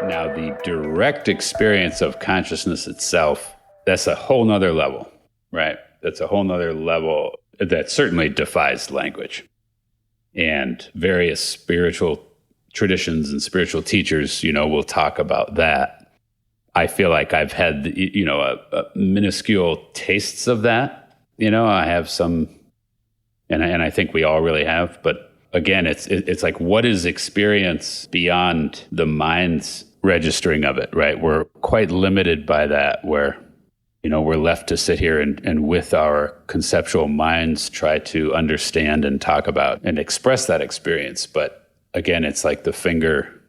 Now, the direct experience of consciousness itself, that's a whole nother level, right? That's a whole nother level that certainly defies language. And various spiritual traditions and spiritual teachers, will talk about that. I feel like I've had, a minuscule tastes of that. I have some, and I think we all really have. But again, it's like, what is experience beyond the mind's registering of it, right? We're quite limited by that, where, we're left to sit here and with our conceptual minds try to understand and talk about and express that experience. But again, it's like the finger,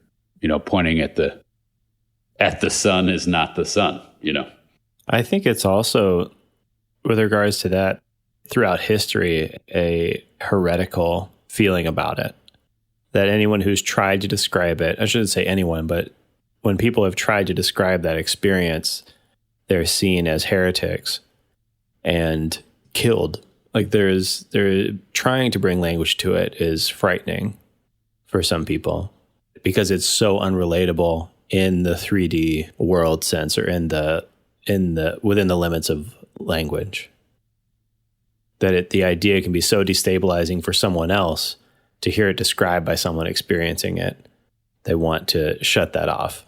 pointing at the sun is not the sun, I think it's also, with regards to that, throughout history, a heretical feeling about it. That anyone who's tried to describe it, I shouldn't say anyone, but when people have tried to describe that experience, they're seen as heretics and killed. Like they're trying to bring language to it is frightening for some people because it's so unrelatable in the 3D world sense, or within the limits of language. That the idea can be so destabilizing for someone else to hear it described by someone experiencing it. They want to shut that off.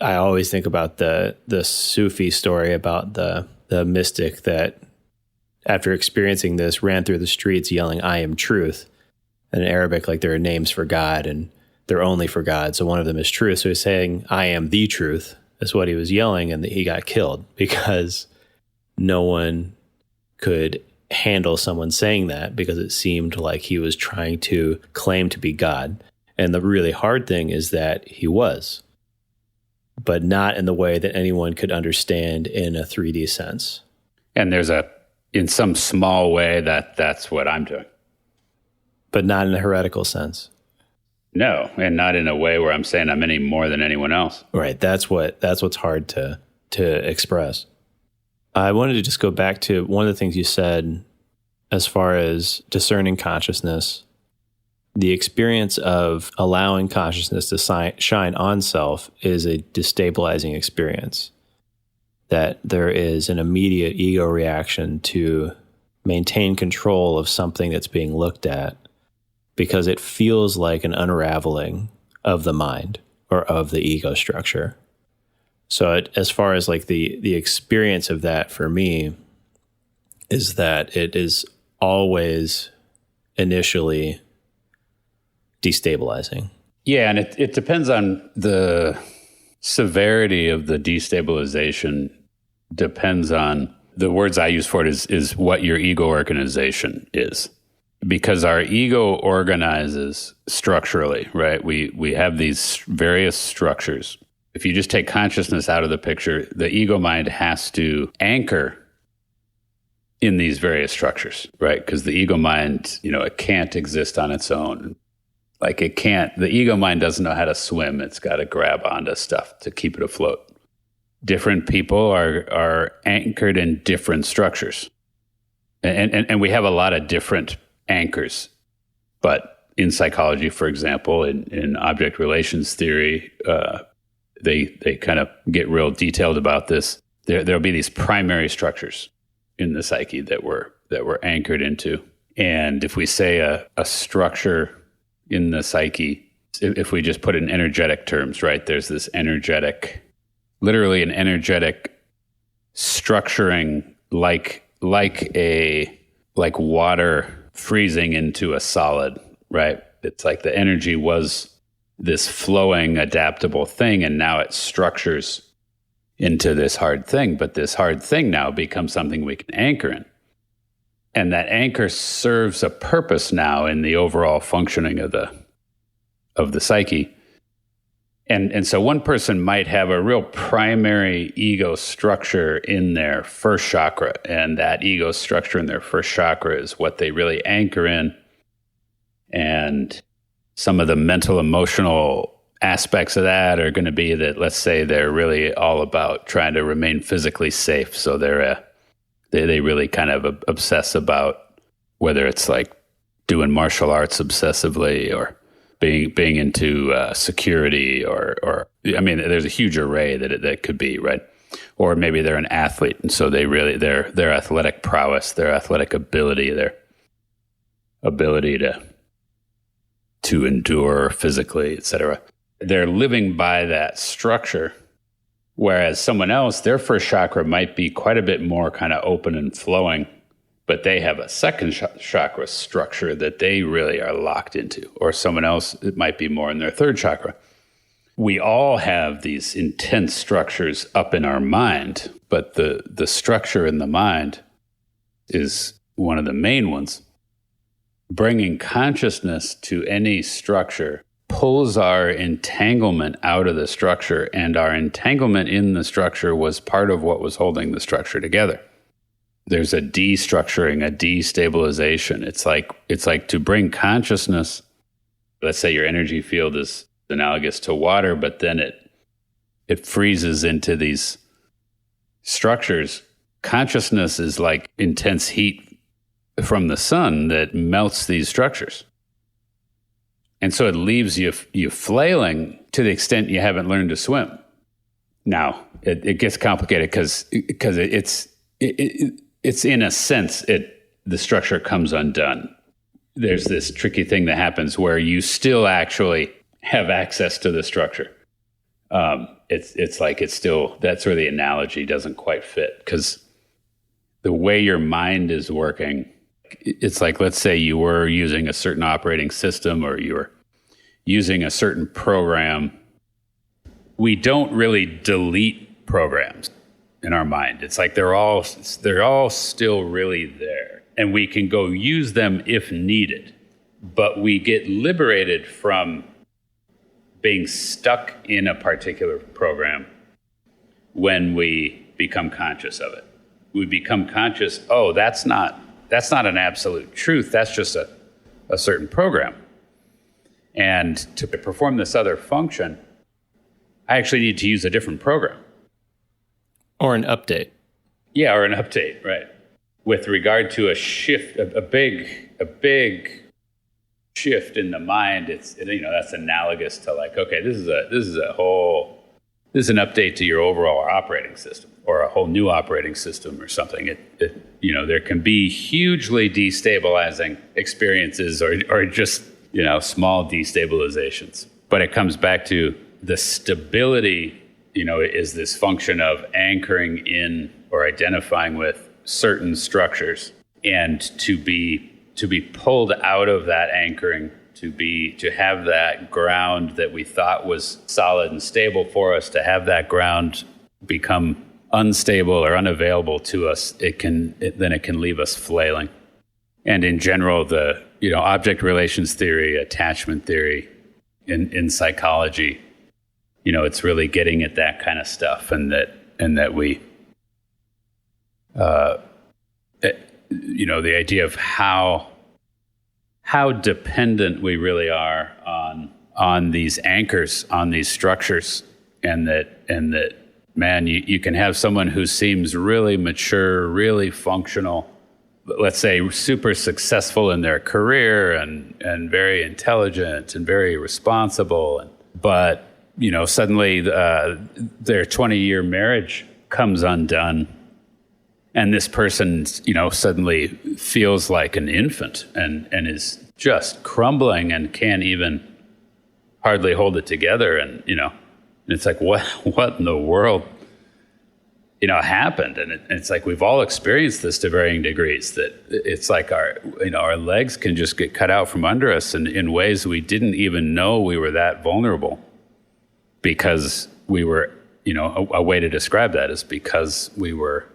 I always think about the Sufi story about the mystic that, after experiencing this, ran through the streets yelling, "I am truth." And in Arabic, like, there are names for God and they're only for God. So one of them is truth. So he's saying, "I am the truth," is what he was yelling. And he got killed because no one could handle someone saying that, because it seemed like he was trying to claim to be God. And the really hard thing is that he was, but not in the way that anyone could understand in a 3D sense. And there's in some small way that's what I'm doing. But not in a heretical sense. No, and not in a way where I'm saying I'm any more than anyone else. Right, that's what's hard to express. I wanted to just go back to one of the things you said as far as discerning consciousness. The experience of allowing consciousness to shine on self is a destabilizing experience. That there is an immediate ego reaction to maintain control of something that's being looked at, because it feels like an unraveling of the mind or of the ego structure. So as far as like the experience of that for me is that it is always initially destabilizing. Yeah, and it depends on the severity of the destabilization. Depends on the words I use for it is what your ego organization is. Because our ego organizes structurally, right? We have these various structures. If you just take consciousness out of the picture, the ego mind has to anchor in these various structures, right? Because the ego mind, it can't exist on its own. Like the ego mind doesn't know how to swim. It's got to grab onto stuff to keep it afloat. Different people are anchored in different structures. And we have a lot of different anchors. But in psychology, for example, in object relations theory, they kind of get real detailed about this. There'll be these primary structures in the psyche that we're anchored into. And if we say a structure in the psyche, if we just put it in energetic terms, right? There's this literally an energetic structuring, like water freezing into a solid, right? It's like the energy was this flowing, adaptable thing, and now it structures into this hard thing. But this hard thing now becomes something we can anchor in. And that anchor serves a purpose now in the overall functioning of the psyche. And so one person might have a real primary ego structure in their first chakra, and that ego structure in their first chakra is what they really anchor in. And some of the mental, emotional aspects of that are going to be that, let's say, they're really all about trying to remain physically safe. So they really kind of obsess about whether it's like doing martial arts obsessively or being into security, or I mean, there's a huge array that could be, right? Or maybe they're an athlete, and so their athletic prowess, their athletic ability, their ability to endure physically, etc. They're living by that structure, whereas someone else, their first chakra might be quite a bit more kind of open and flowing, but they have a second chakra structure that they really are locked into. Or someone else, it might be more in their third chakra. We all have these intense structures up in our mind, but the structure in the mind is one of the main ones. Bringing consciousness to any structure pulls our entanglement out of the structure, and our entanglement in the structure was part of what was holding the structure together. There's a destructuring, a destabilization. It's like to bring consciousness. Let's say your energy field is analogous to water, but then it freezes into these structures. Consciousness is like intense heat from the sun that melts these structures. And so it leaves you flailing to the extent you haven't learned to swim. Now, it gets complicated because it's in a sense, the structure comes undone. There's this tricky thing that happens where you still actually have access to the structure. It's like it's still, that's where the analogy doesn't quite fit, because the way your mind is working, it's like, let's say you were using a certain operating system, or you were using a certain program. We don't really delete programs in our mind. It's like they're all still really there, and we can go use them if needed, but we get liberated from being stuck in a particular program when we become conscious of it. We become conscious, oh, that's not an absolute truth, that's just a certain program. And to perform this other function, I actually need to use a different program. Or an update. Yeah, or an update, right. With regard to a shift, a big shift in the mind, it's, that's analogous to like, okay, this is an update to your overall operating system, or a whole new operating system or something. There can be hugely destabilizing experiences, or just, small destabilizations. But it comes back to the stability, is this function of anchoring in or identifying with certain structures, and to be pulled out of that anchoring, to have that ground that we thought was solid and stable for us, to have that ground become unstable or unavailable to us, it can leave us flailing. And in general, the object relations theory, attachment theory in psychology, it's really getting at that kind of stuff, and that we the idea of how dependent we really are on these anchors, on these structures, and that man, you can have someone who seems really mature, really functional, let's say super successful in their career, and very intelligent and very responsible, but suddenly their 20-year marriage comes undone, and this person suddenly feels like an infant and is just crumbling and can't even hardly hold it together, and it's like, what in the world happened? And it's like we've all experienced this to varying degrees, that it's like our legs can just get cut out from under us in ways we didn't even know we were that vulnerable, because we were, a way to describe that is because we were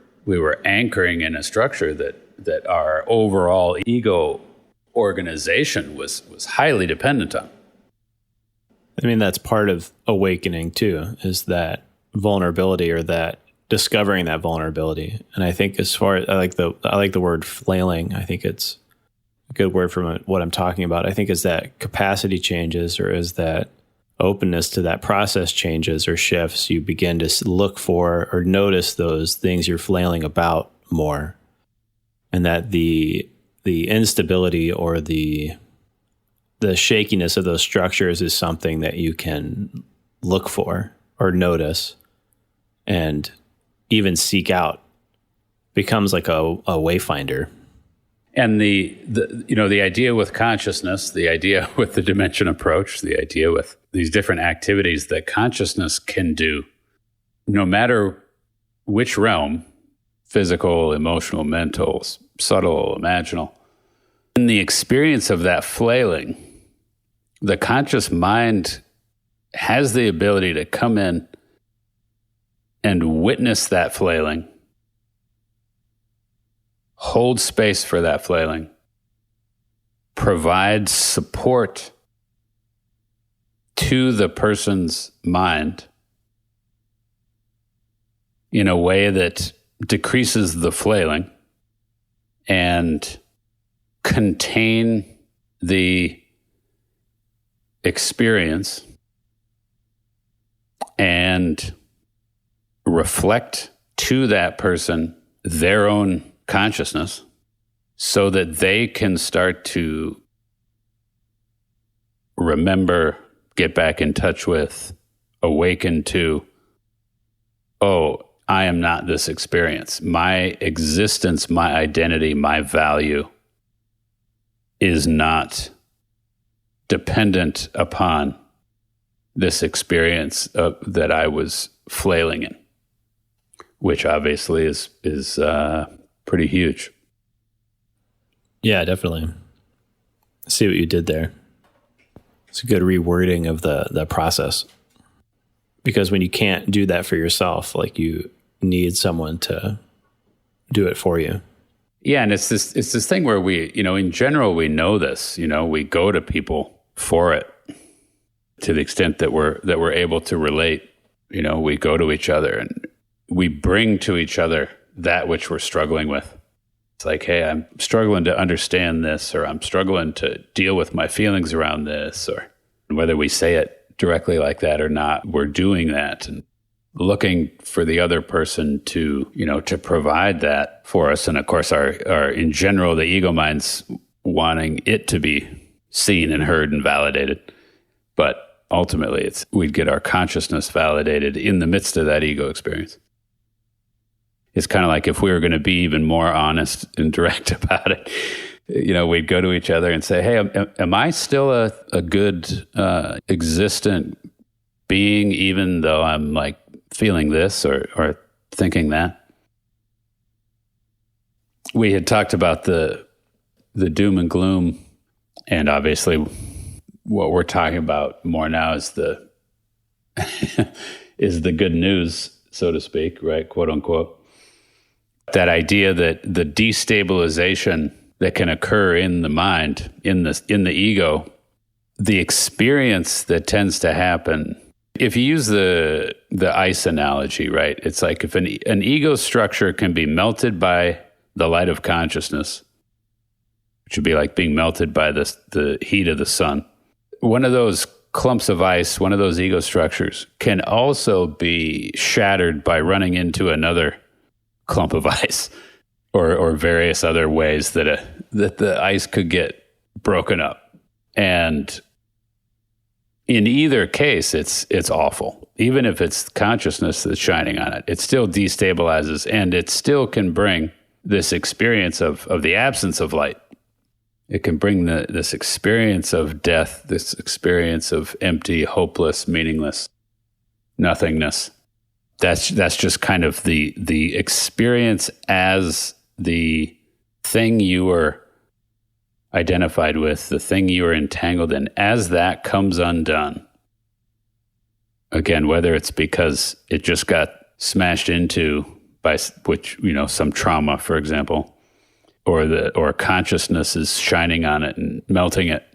anchoring in a structure that our overall ego organization was highly dependent on. I mean, that's part of awakening too, is that vulnerability, or that discovering that vulnerability. And I think, as far as I like the word flailing, I think it's a good word for what I'm talking about. I think as that capacity changes, or as that openness to that process changes or shifts, you begin to look for or notice those things you're flailing about more, and that the instability or the the shakiness of those structures is something that you can look for or notice and even seek out. Becomes like a wayfinder. And the idea with consciousness, the idea with the dimension approach, the idea with these different activities that consciousness can do, no matter which realm, physical, emotional, mental, subtle, imaginal, in the experience of that flailing, the conscious mind has the ability to come in and witness that flailing, hold space for that flailing, provide support to the person's mind in a way that decreases the flailing and contain the experience and reflect to that person their own consciousness so that they can start to remember, get back in touch with, awaken to, oh, I am not this experience. My existence, my identity, my value is not dependent upon this experience that I was flailing in, which obviously is pretty huge. Yeah, definitely. See what you did there. It's a good rewording of the process. Because when you can't do that for yourself, like you need someone to do it for you. Yeah, and it's this thing where we, in general, we know this. We go to people for it to the extent that we're able to relate. We go to each other and we bring to each other that which we're struggling with. It's like, hey, I'm struggling to understand this, or I'm struggling to deal with my feelings around this, or whether we say it directly like that or not, we're doing that and looking for the other person to, to provide that for us. And of course, our in general, the ego mind's wanting it to be seen and heard and validated. But ultimately, we'd get our consciousness validated in the midst of that ego experience. It's kind of like if we were going to be even more honest and direct about it, we'd go to each other and say, hey, am I still a good existent being, even though I'm like feeling this or thinking that? We had talked about the doom and gloom, and obviously what we're talking about more now is the is the good news, so to speak, right? Quote unquote. That idea that the destabilization that can occur in the mind, in the ego, the experience that tends to happen. If you use the ice analogy, right? It's like if an ego structure can be melted by the light of consciousness, which would be like being melted by the heat of the sun. One of those clumps of ice, one of those ego structures, can also be shattered by running into another clump of ice, or various other ways that the ice could get broken up. And in either case, it's awful. Even if it's consciousness that's shining on it, it still destabilizes, and it still can bring this experience of the absence of light. It can bring this experience of death, this experience of empty, hopeless, meaningless nothingness. That's just kind of the experience as the thing you were identified with, the thing you were entangled in. As that comes undone, again, whether it's because it just got smashed into by some trauma, for example, or consciousness is shining on it and melting it.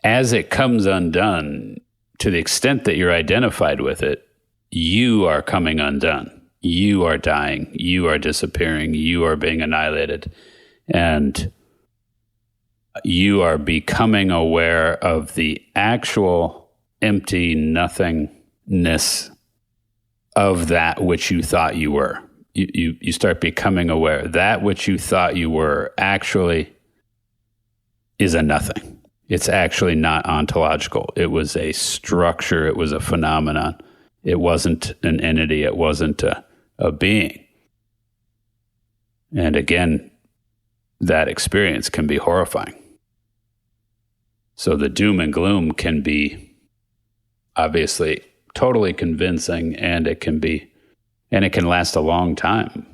As it comes undone, to the extent that you're identified with it, you are coming undone. You are dying. You are disappearing. You are being annihilated. And you are becoming aware of the actual empty nothingness of that which you thought you were. You start becoming aware that which you thought you were actually is a nothing. It's actually not ontological. It was a structure. It was a phenomenon. It wasn't an entity. It wasn't a being. And again, that experience can be horrifying. So the doom and gloom can be obviously totally convincing, and it can last a long time.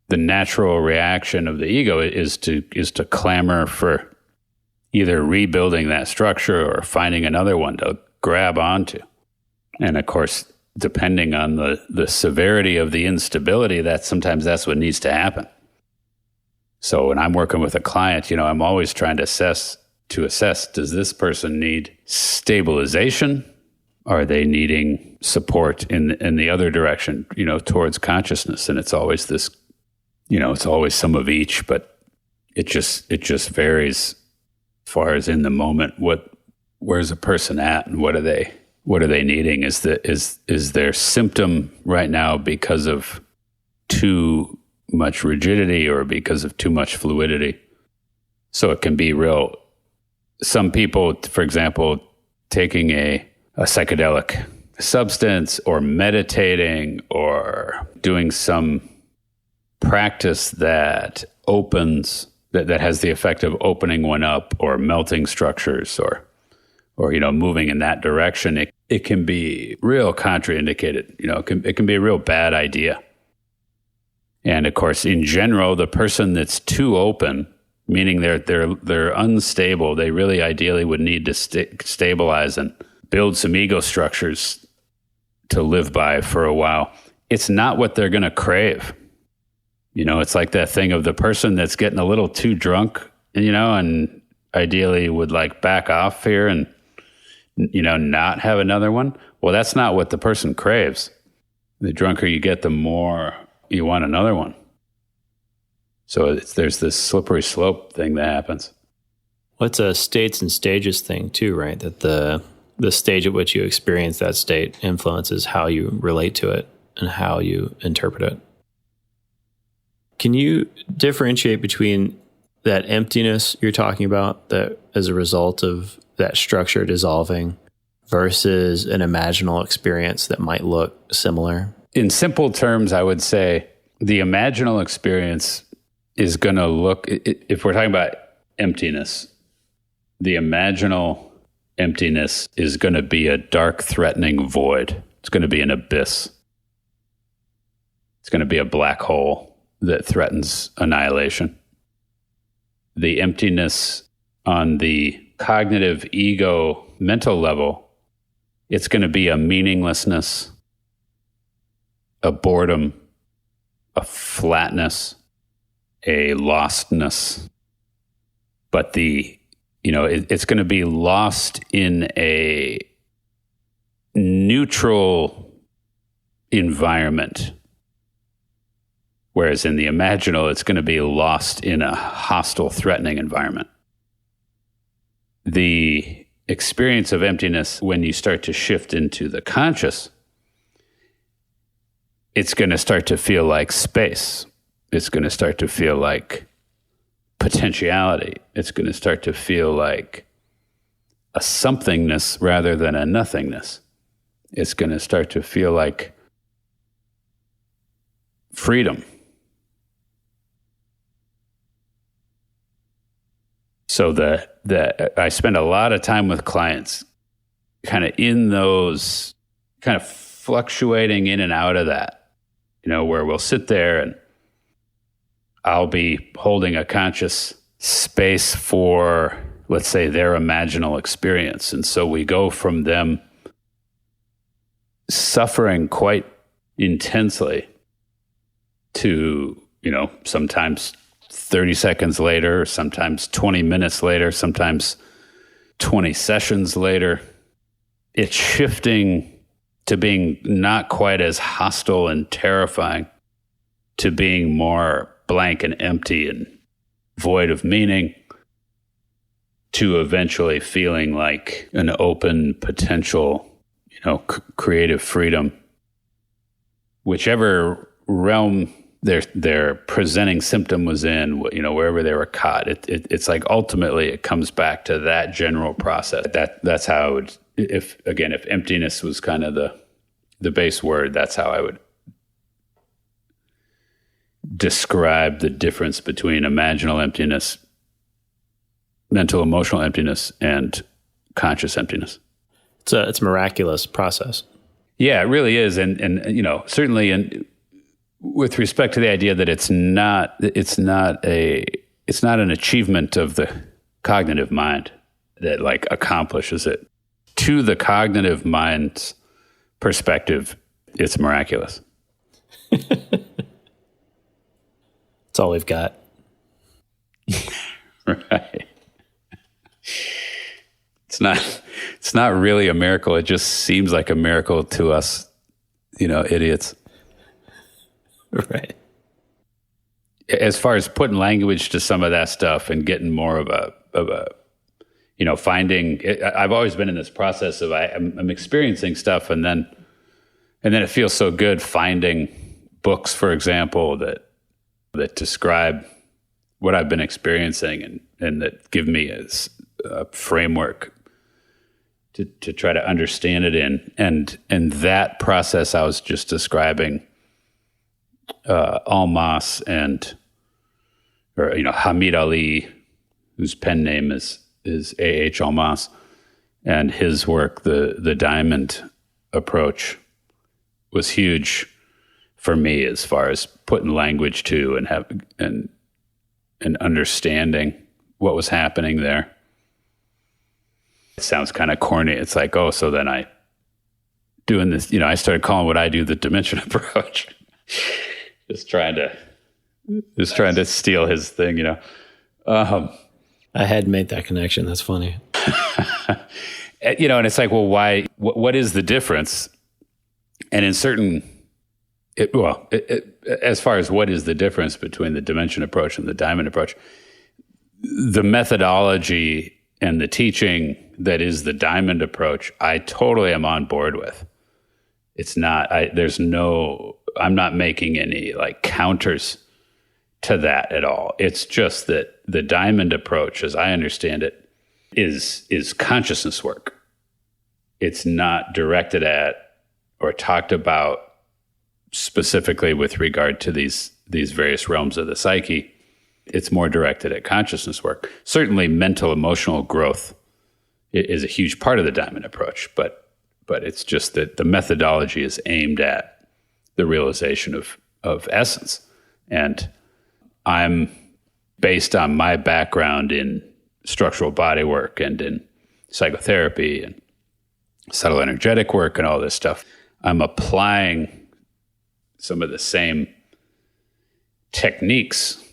The natural reaction of the ego is to clamor for either rebuilding that structure or finding another one to grab onto. And of course, depending on the severity of the instability, sometimes that's what needs to happen. So when I'm working with a client, I'm always trying to assess, does this person need stabilization? Are they needing support in the other direction, towards consciousness? And it's always this, it's always some of each, but it just varies as far as in the moment, where's a person at and what are they needing? Is their symptom right now because of too much rigidity or because of too much fluidity? So it can be real. Some people, for example, taking a psychedelic substance or meditating or doing some practice that opens, that has the effect of opening one up or melting structures or moving in that direction, it can be real contraindicated. It can be a real bad idea. And of course, in general, the person that's too open, meaning they're unstable, they really ideally would need to stabilize and build some ego structures to live by for a while. It's not what they're going to crave. It's like that thing of the person that's getting a little too drunk, and ideally would like back off here and, not have another one. Well, that's not what the person craves. The drunker you get, the more you want another one. So there's this slippery slope thing that happens. Well, it's a states and stages thing too, right? That the stage at which you experience that state influences how you relate to it and how you interpret it. Can you differentiate between that emptiness you're talking about that as a result of that structure dissolving versus an imaginal experience that might look similar? In simple terms, I would say the imaginal experience is going to look, if we're talking about emptiness, the imaginal emptiness is going to be a dark, threatening void. It's going to be an abyss. It's going to be a black hole that threatens annihilation. The emptiness on the cognitive ego mental level, it's going to be a meaninglessness, a boredom, a flatness, a lostness. But it's going to be lost in a neutral environment. Whereas in the imaginal, it's going to be lost in a hostile, threatening environment. The experience of emptiness, when you start to shift into the conscious, it's going to start to feel like space. It's going to start to feel like potentiality. It's going to start to feel like a somethingness rather than a nothingness. It's going to start to feel like freedom. So I spend a lot of time with clients kind of in those, kind of fluctuating in and out of that, where we'll sit there and I'll be holding a conscious space for, let's say, their imaginal experience. And so we go from them suffering quite intensely to, sometimes 30 seconds later, sometimes 20 minutes later, sometimes 20 sessions later. It's shifting to being not quite as hostile and terrifying, to being more blank and empty and void of meaning, to eventually feeling like an open potential, creative freedom. Whichever realm their presenting symptom was in, wherever they were caught. It's like ultimately it comes back to that general process. That's how I would, if emptiness was kind of the base word, that's how I would describe the difference between imaginal emptiness, mental emotional emptiness, and conscious emptiness. It's a miraculous process. Yeah, it really is, and certainly with respect to the idea that it's not an achievement of the cognitive mind that like accomplishes it. To the cognitive mind's perspective, it's miraculous. That's all we've got. Right. It's not really a miracle. It just seems like a miracle to us, idiots. Right. As far as putting language to some of that stuff and getting more of a finding, I've always been in this process of I'm experiencing stuff and then it feels so good finding books, for example, that describe what I've been experiencing and that give me a framework to try to understand it in. And that process I was just describing, Almas or Hamid Ali, whose pen name is A.H. Almas, and his work, the diamond approach, was huge for me as far as putting language to and understanding what was happening there. It sounds kind of corny. It's like, oh, so then I doing this, I started calling what I do the dimension approach. just trying to steal his thing, I hadn't made that connection. That's funny. And it's like, well, why? What is the difference? And in certain, as far as what is the difference between the dimension approach and the diamond approach, the methodology and the teaching that is the diamond approach, I totally am on board with. It's not. I'm not making any like counters to that at all. It's just that the diamond approach, as I understand it, is consciousness work. It's not directed at or talked about specifically with regard to these various realms of the psyche. It's more directed at consciousness work. Certainly mental emotional growth is a huge part of the diamond approach, but it's just that the methodology is aimed at the realization of essence. And I'm, based on my background in structural body work and in psychotherapy and subtle energetic work and all this stuff, I'm applying some of the same techniques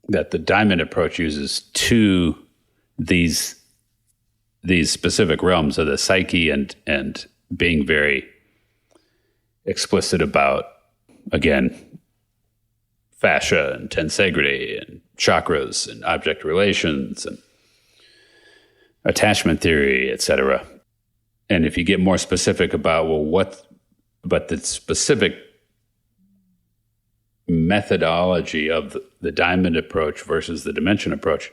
that the diamond approach uses to these specific realms of the psyche and being very explicit about, again, fascia and tensegrity and chakras and object relations and attachment theory, etc. And if you get more specific about, but the specific methodology of the diamond approach versus the dimension approach,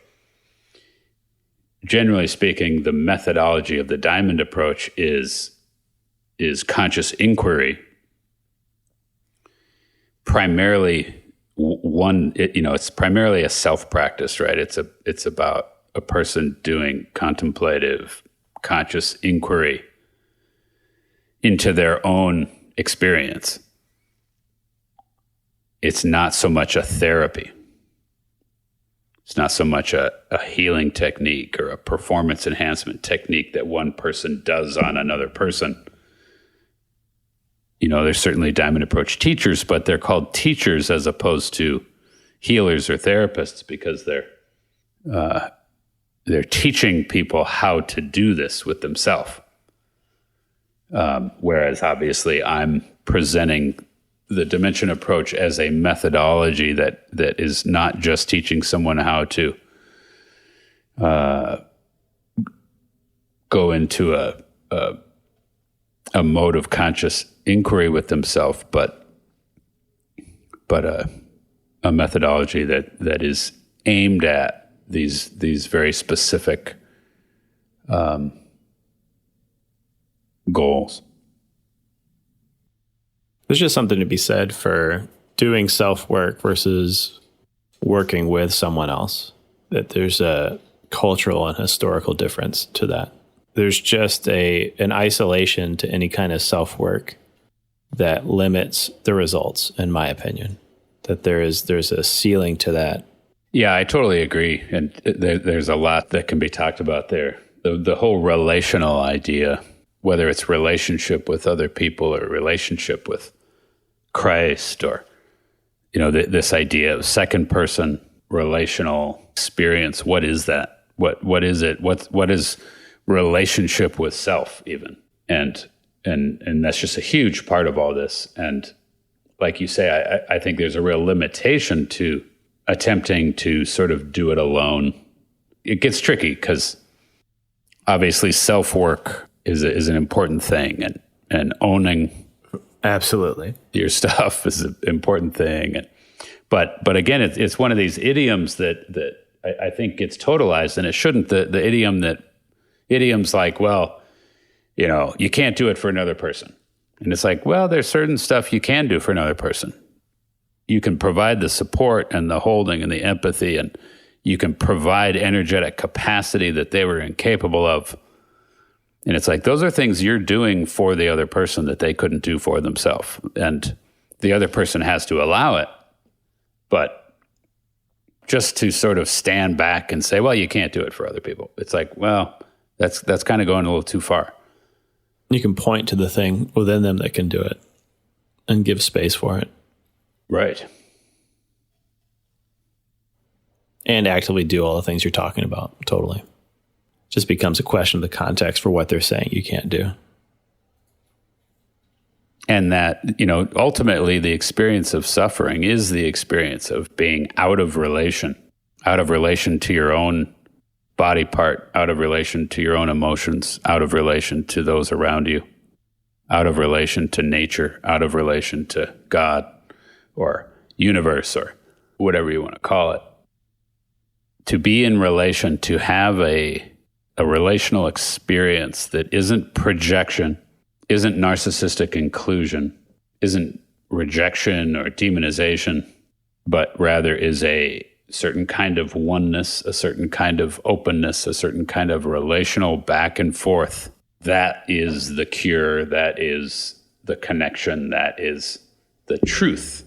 generally speaking, the methodology of the diamond approach is conscious inquiry. Primarily it's primarily a self-practice, right? It's about a person doing contemplative, conscious inquiry into their own experience. It's not so much a therapy. It's not so much a healing technique or a performance enhancement technique that one person does on another person. There's certainly diamond approach teachers, but they're called teachers as opposed to healers or therapists because they're teaching people how to do this with themselves. Whereas obviously I'm presenting the dimension approach as a methodology that is not just teaching someone how to go into a mode of conscious inquiry with themselves, but a methodology that is aimed at these very specific goals. There's just something to be said for doing self-work versus working with someone else. That there's a cultural and historical difference to that. There's just an isolation to any kind of self-work that limits the results, in my opinion. That there's a ceiling to that. Yeah, I totally agree. And there's a lot that can be talked about there. The whole relational idea, whether it's relationship with other people or relationship with Christ, or, this idea of second person relational experience. What is that? What is it? What is relationship with self even? And that's just a huge part of all this. And like you say, I think there's a real limitation to attempting to sort of do it alone. It gets tricky because obviously self-work is an important thing, and owning absolutely your stuff is an important thing. But again, it's one of these idioms that I think gets totalized, and it shouldn't. The idiom's like, well, you can't do it for another person. And it's like, well, there's certain stuff you can do for another person. You can provide the support and the holding and the empathy, and you can provide energetic capacity that they were incapable of. And it's like, those are things you're doing for the other person that they couldn't do for themselves. And the other person has to allow it. But just to sort of stand back and say, well, you can't do it for other people. It's like, well, that's kind of going a little too far. You can point to the thing within them that can do it and give space for it. Right. And actively do all the things you're talking about. Totally. Just becomes a question of the context for what they're saying you can't do. And that, ultimately the experience of suffering is the experience of being out of relation to your own body part, out of relation to your own emotions, out of relation to those around you, out of relation to nature, out of relation to God or universe or whatever you want to call it. To be in relation, to have a relational experience that isn't projection, isn't narcissistic inclusion, isn't rejection or demonization, but rather is a certain kind of oneness, a certain kind of openness, a certain kind of relational back and forth. That is the cure. That is the connection. That is the truth.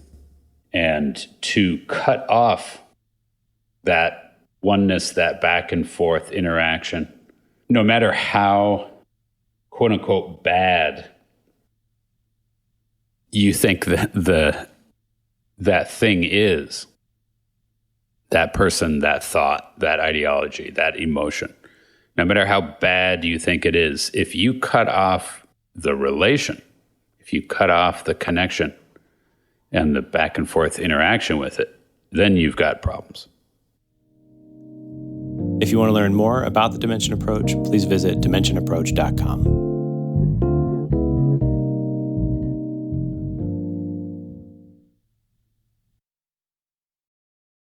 And to cut off that oneness, that back and forth interaction, no matter how quote unquote bad you think that that thing is, that person, that thought, that ideology, that emotion, no matter how bad you think it is, if you cut off the relation, if you cut off the connection and the back and forth interaction with it, then you've got problems. If you want to learn more about the Dimension Approach, please visit dimensionapproach.com.